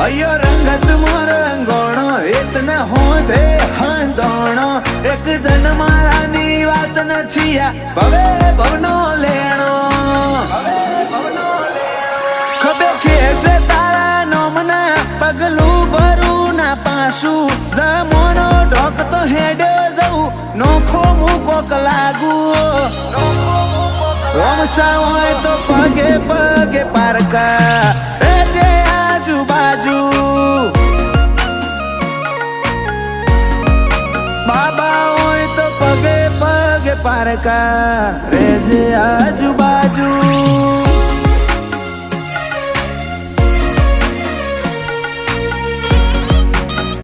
अयो रंगत मोर रंगोणो इतना हो दे हंदोणो एक जन्मारानी वात न छिया भवे भवनो लेणो खबे खेसे तारा नोमना पगलू भरू ना पासू जमोनो ढोक तो हेडे जाऊ नोखो मुको लागू रमसा होय तो पगे पगे पारका जे आजू बाजू बाबा होय तो पगे पगे पारका रे जे आजू बाजू।